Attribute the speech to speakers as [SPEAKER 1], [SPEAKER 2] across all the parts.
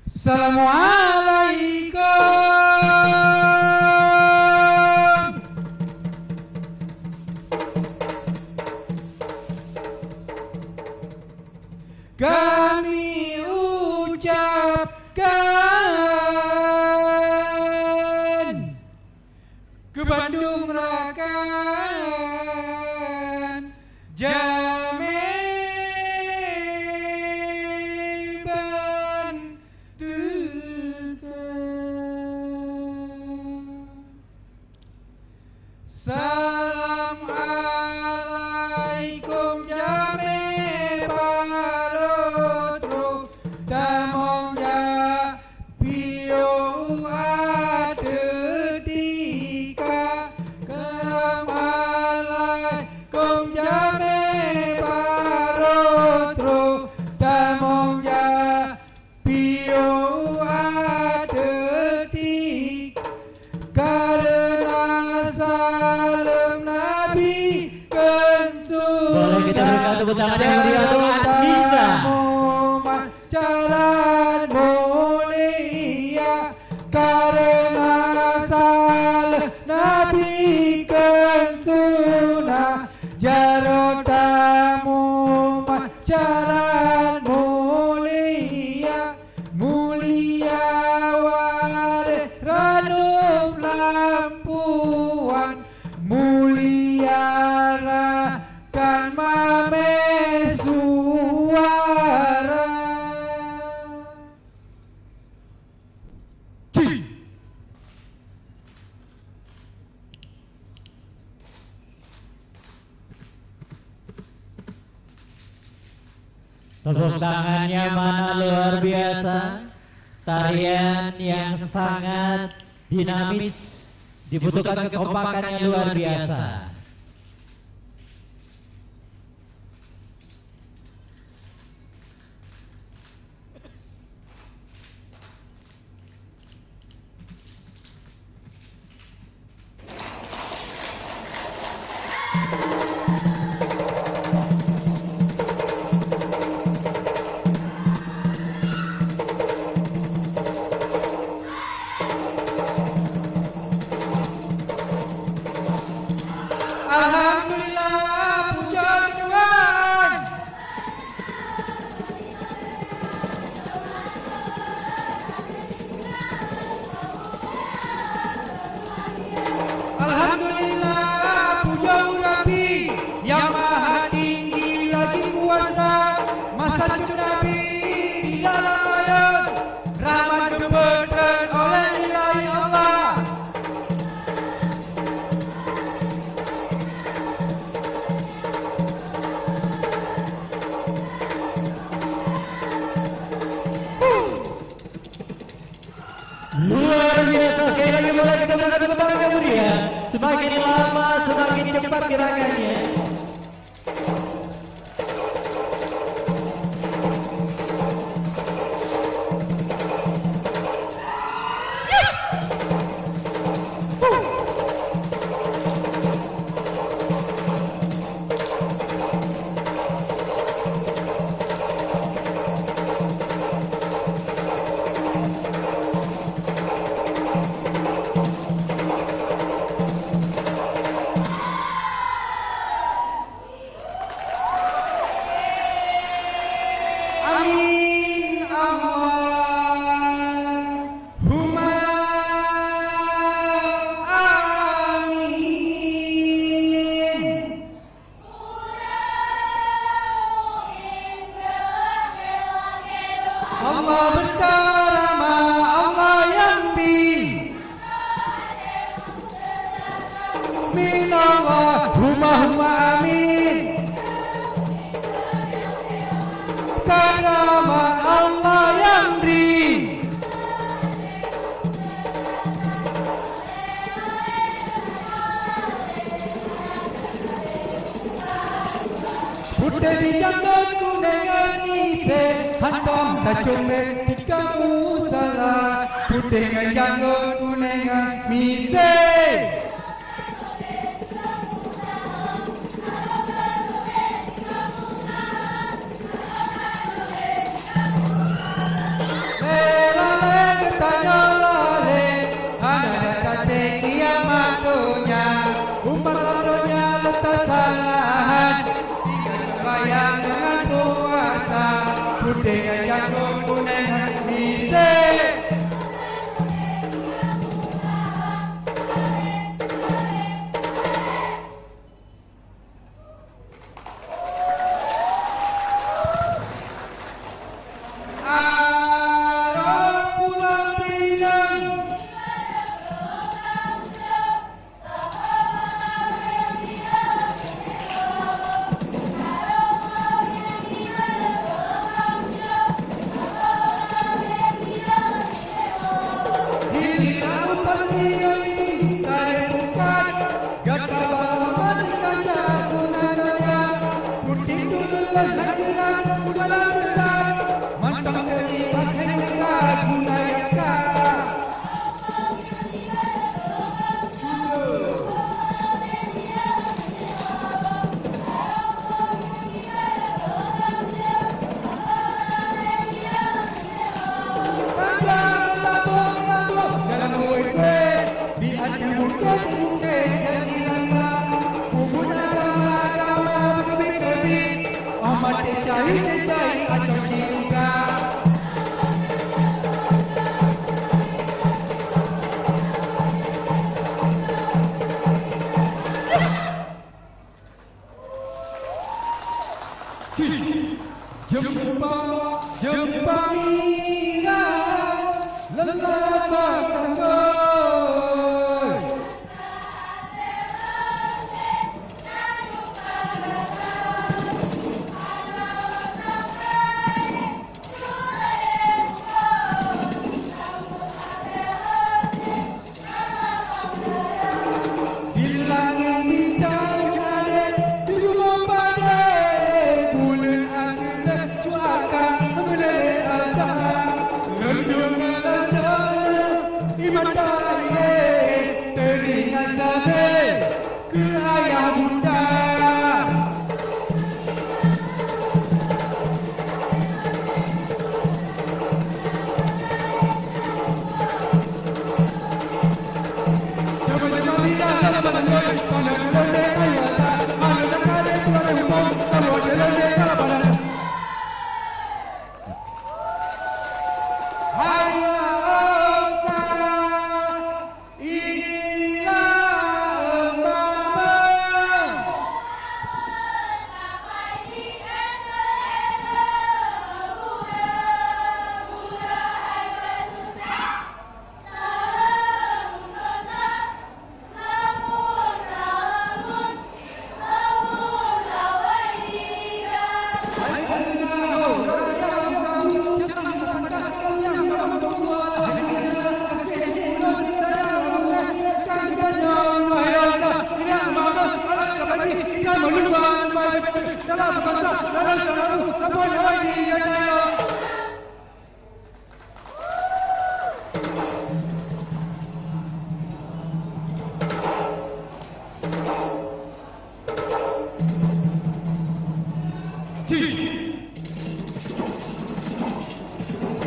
[SPEAKER 1] Assalamualaikum. Kami ucapkan ke Bandung rakan Jameban tekan. Salam alaikum Jame Parotro Tamong ja Pio Adetika Salam alaikum Jame Parotro Tamong ja Pio Adetika karena salam Nabi kensul.
[SPEAKER 2] Boleh kita berikan tepuk tangan yang meriah untuk Adisa.
[SPEAKER 1] Jalan mulia karena salam Nabi kensul. Jarod tamu jalan mulia mulia ware ranum lampuan mulia rakan mame suara.
[SPEAKER 2] Tepuk tangannya mana luar biasa. Tarian yang sangat dinamis, dibutuhkan kekompakannya luar biasa.
[SPEAKER 1] Alhamdulillah, puja Tuhan. Alhamdulillah, puja Rabbi yang maha tinggi lagi kuasa. Masa Nabi di dalam ayat rahmat diberikan oleh ilahi Allah.
[SPEAKER 2] Luar biasa, sekali lagi boleh kita berikan tepuk tangan yang meriah. Semakin lama semakin cepat gerakannya.
[SPEAKER 1] Amin Allahumma amin. Allah berkaramah, Allah yang min Allahumma amin. Karamah Allah yang Buddha di janggut kunengan ise hantam tacumbe kamu salah. Buddha di janggut kunengan mise Bela mengayakan. Jumpa Mira lelapa sanggoi. Bilangin bintang ada di rumah pada bulan akhir cuaca menera lendung lendung imataya teringat sampai ke ayah bunda.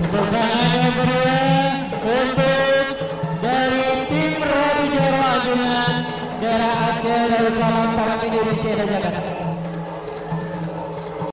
[SPEAKER 2] Pertandingan kedua untuk dari tim Raja Rajunan daerah Aceh Darussalam Parang Indonesia dan Jakarta.